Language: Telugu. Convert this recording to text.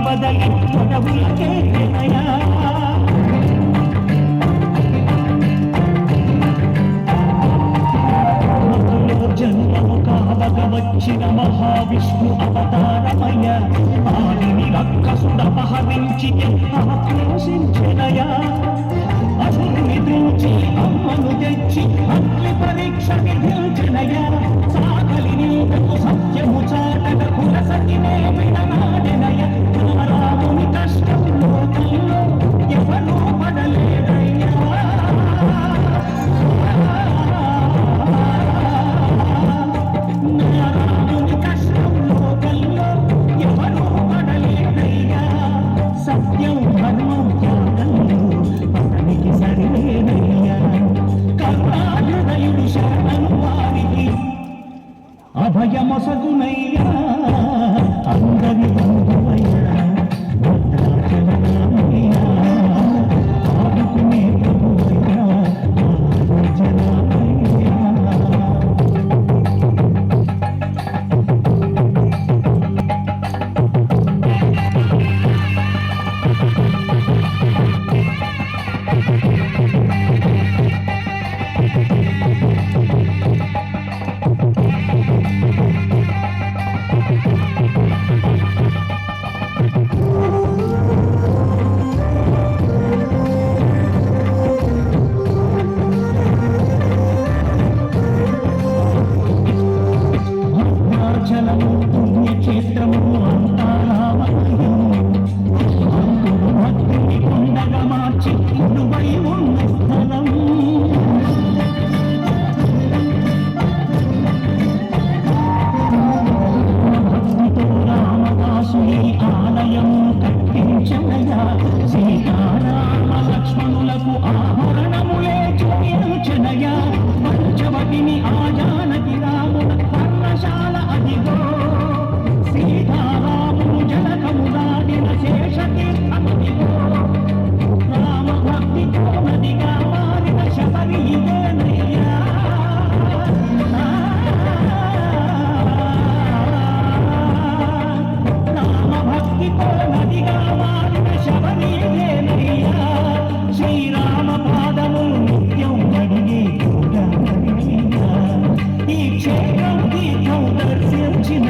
బదలి పదవులకే జన్మము కావగ వచ్చిన మహావిష్ణు అవతారమయ ఆదిని రక్కసుడపహరించి ఆక్రోశించెనయా అసురుని దూచి అమ్మను తెచ్చి అగ్ని పరీక్ష విధించెనయా సాగలి నీకు సత్యము చాటగ కులసతినే విడనాడెనయ రాముని కష్టం లోకంలో ఎవరూ పడలేదయ్యా రాముని కష్టం లోకంలో ఎవరూ పడలేదయ్యా సత్యం ధర్మం త్యాగంలో పదనికి సరిలేదయ్యా కరుణాహృదయుడు శరణం వారికి అభయమొసగునయ్యా అందరి బంధువయ్యా భద్రాచలమయ్యా ఆదుకునే ప్రభువయ్యా జనమయ్యా పుణ్యక్షేత్రము అంతా రామయ్యం అందురు భక్తిని కొండగా మార్చి కొలువై ఉన్న స్థలం భక్తితో రామదాసుని ఆలయం కట్టించనయా సీతారామ లక్ష్మణులకు ఆభరణములే చూపించనయా పంచవటిని ఆ జానకి రాముల పర్ణశాల అదిగో సీతారాముడు జనకము దాటిన శేషతీర్థమదిగో రామ భక్తితో నదిగా మారిన శబరి ఇదేనయ్యా రామ భక్తితో నదిగా మారిన శబరి ఇదేనయ్యా శ్రీరామ పాదములు నిత్యం అడిగే చూడనయ్యా ఈ క్షేత్రం తీర్థం దర్శించిన